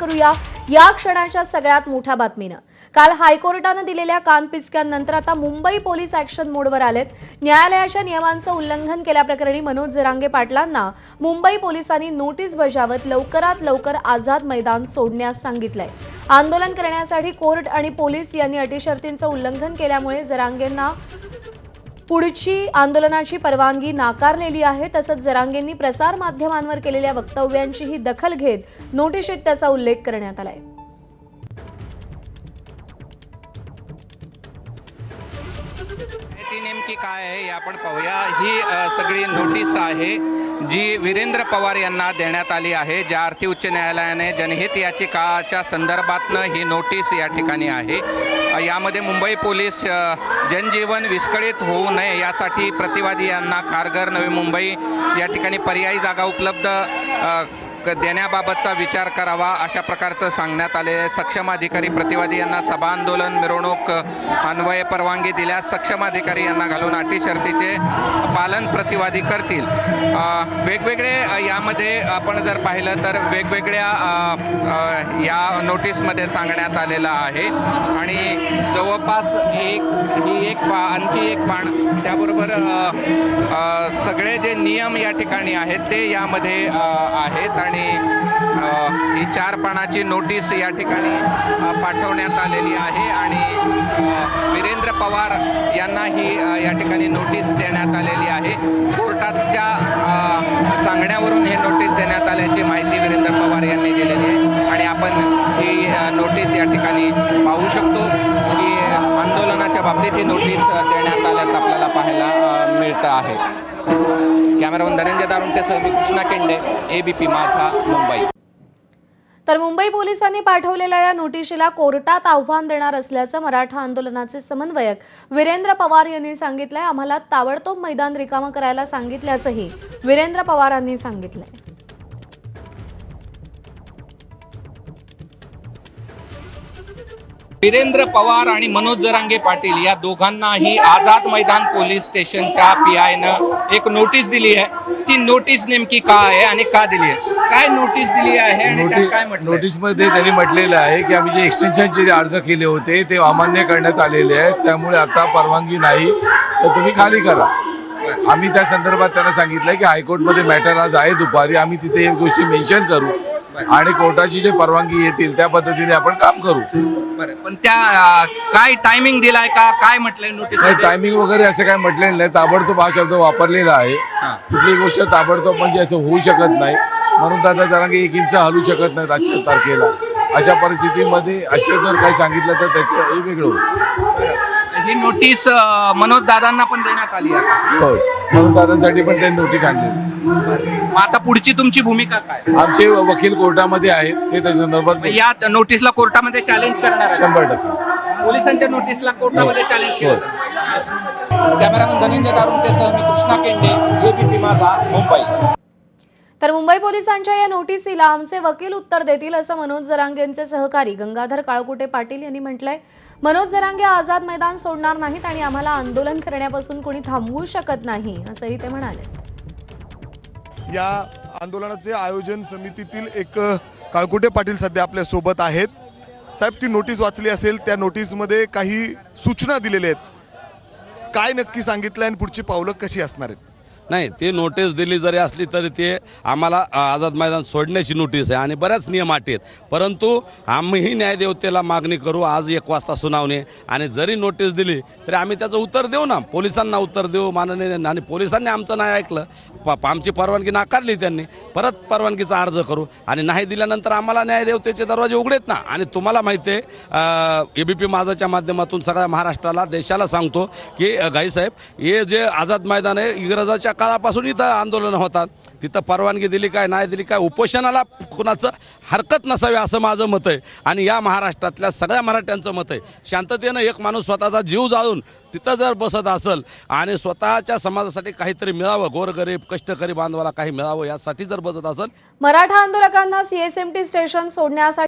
करूया या क्षणाच्या सगळ्यात मोठ्या बातमीनं। काल हायकोर्टाने दिलेल्या कानपिचक्यांनंतर आता मुंबई पोलीस ॲक्शन मोडवर आलेत। न्यायालयाच्या नियमांचं उल्लंघन केल्याप्रकरणी मनोज जरांगे पाटलांना मुंबई पोलिसांनी नोटीस बजावत लवकरात लवकर आझाद मैदान सोडण्यास सांगितलंय। आंदोलन करण्यासाठी कोर्ट आणि पोलीस यांनी अटी शर्तींचं उल्लंघन केल्यामुळे जरांगेंना पुढची आंदोलनाची परवानगी नाकारलेली आहे। तसंच जरांगेंनी प्रसार माध्यमांवर केलेल्या वक्तव्यांचीही दखल घेत नोटिशीत त्याचा उल्लेख करण्यात आलाय। ती नेमकी काय आहे हे आपण पाहूया। ही सगळी नोटीस आहे जी वीरेंद्र पवार यांना देण्यात आली आहे। ज्या अर्थी उच्च न्यायालयाने जनहित याचिकाच्या संदर्भातनं ही नोटीस या ठिकाणी आहे। यामध्ये मुंबई पोलीस जनजीवन विस्कळीत होऊ नये यासाठी प्रतिवादी यांना कारगर नवी मुंबई या ठिकाणी पर्यायी जागा उपलब्ध देण्याबाबतचा विचार करावा अशा प्रकारचं सांगण्यात आले। सक्षम अधिकारी प्रतिवादी यांना सभा आंदोलन मिरवणूक अन्वये परवानगी दिल्यास सक्षम अधिकारी यांना घालून अटी शर्तीचे पालन प्रतिवादी करतील। वेगवेगळे यामध्ये आपण जर पाहिलं तर वेगवेगळ्या या नोटीसमध्ये सांगण्यात आलेलं आहे आणि जवळपास आणखी एक बाण त्याबरोबर सगळे जे नियम या ठिकाणी आहेत ते यामध्ये आहेत आणि ही 4 पानाची नोटीस या ठिकाणी पाठवण्यात आलेली आहे आणि वीरेंद्र पवार यांना ही या ठिकाणी नोटीस देण्यात आलेली आहे। कोर्टाच्या सांगण्यावरून ही नोटीस देण्यात आल्याची माहिती वीरेंद्र पवार यांनी दिलेली आहे आणि आपण ही नोटीस या ठिकाणी पाहू शकतो की आंदोलनाच्या बाबतीत ही नोटीस देण्यात आल्याचं आपल्याला पाहायला मिळतं आहे। कॅमेरामन धनंजय दारुंटेसह मी कृष्णा केंडे, एबीपी माझा, मुंबई। तर मुंबई पोलिसांनी पाठवलेल्या या नोटिशीला कोर्टात आव्हान देणार असल्याचं मराठा आंदोलनाचे समन्वयक वीरेंद्र पवार यांनी सांगितलंय। आम्हाला ताबडतोब मैदान रिकामं करायला सांगितल्याचंही वीरेंद्र पवारांनी सांगितलंय। वीरेंद्र पवार आणि मनोज जरांगे पाटील या दोघांनाही आझाद मैदान पोलीस स्टेशनच्या पीआयनं एक नोटीस दिली आहे। ती नोटीस नेमकी काय आहे आणि का दिली आहे, काय नोटीस दिली आहे आणि काय म्हटलं? नोटीसमध्ये त्यांनी म्हटलेलं आहे की आम्ही जे एक्सटेन्शनचे अर्ज केले होते ते अमान्य करण्यात आलेले आहेत, त्यामुळे आता परवानगी नाही तर तुम्ही खाली करा। आम्ही त्या संदर्भात त्यांना सांगितलंय की हायकोर्टमध्ये मॅटर आज आहे दुपारी, आम्ही तिथे एक गोष्टी मेन्शन करू आणि कोर्टाची जे परवानगी येतील त्या पद्धतीने आपण काम करू। पण त्या काय टायमिंग दिलाय का, काय म्हटलंय नोटीस? टायमिंग वगैरे असं काय म्हटलेलं नाही, ताबडतोब हा शब्द वापरलेला आहे। कुठली गोष्ट ताबडतोब म्हणजे असं होऊ शकत नाही, म्हणून दादा जरांगे 1 इंच हलू शकत नाहीत आजच्या तारखेला। अशा परिस्थितीमध्ये असे जर काही सांगितलं तर त्याचं हे वेगळं होतं। ही नोटीस मनोज दादांना पण देण्यात आली आहे। हो, म्हणून दादांसाठी पण त्यांनी नोटीस आणली। मग आता पुढची तुमची भूमिका काय? आमचे वकील कोर्टामध्ये आहेत, ते त्या संदर्भात या नोटीसला कोर्टामध्ये चॅलेंज करणार आहे? 100%। पोलिसांच्या नोटीसला कोर्टामध्ये चॅलेंज केलं। कॅमेरामन धनंजय दारुंटेसह मी कृष्णा केंडे, एबीपी माझा, मुंबई। तर मुंबई पोलिसांच्या या नोटीसीला आमचे वकील उत्तर देतील असं मनोज जरांगेंचे सहकारी गंगाधर काळकुटे पाटील यांनी म्हटलंय। मनोज जरांगे आझाद मैदान सोडणार नाहीत आणि आम्हाला आंदोलन करण्यापासून कोणी थांबवू शकत नाही असंही ते म्हणाले। या आंदोलनाचे आयोजन समितीतील एक काळकुटे पाटील सध्या आपल्या सोबत आहेत। साहेब, ती नोटीस वाचली असेल, त्या नोटीसमध्ये काही सूचना दिलेल्या आहेत, काय नक्की सांगितलं आणि पुढची पावलं कशी असणार आहेत? नाही, ती नोटीस दिली जरी असली तरी ते आम्हाला आझाद मैदान सोडण्याची नोटीस आहे आणि बऱ्याच नियम अटी आहेत, परंतु आम्हीही न्यायदेवतेला मागणी करू आज 1 वाजता सुनावणी आणि जरी नोटीस दिली तरी आम्ही त्याचं उत्तर देऊ ना, पोलिसांना उत्तर देऊ माननीय, आणि पोलिसांनी आमचं नाही ऐकलं, आमची परवानगी नाकारली, त्यांनी परत परवानगीचा अर्ज करू आणि नाही दिल्यानंतर आम्हाला न्यायदेवतेचे दरवाजे उघडेत ना। आणि तुम्हाला माहिती आहे एबीपी माझाच्या माध्यमातून सगळ्या महाराष्ट्राला देशाला सांगतो की गाईसाहेब, हे जे आझाद मैदान आहे इंग्रजाच्या काळापासून इथं आंदोलन होतात, तिथं परवानगी दिली काय नाही दिली काय, उपोषणाला कुणाचं हरकत नसावी असं माझं मत आहे आणि या महाराष्ट्रातल्या सगळ्या मराठ्यांचं मत आहे। शांततेनं एक माणूस स्वतःचा जीव जाळून तिथं जर बसत असेल आणि स्वतःच्या समाजासाठी काहीतरी मिळावं, गोरगरीब कष्टकरी बांधवाला काही मिळावं यासाठी जर बसत असेल, मराठा आंदोलकांना सीएसएमटी स्टेशन सोडण्यासाठी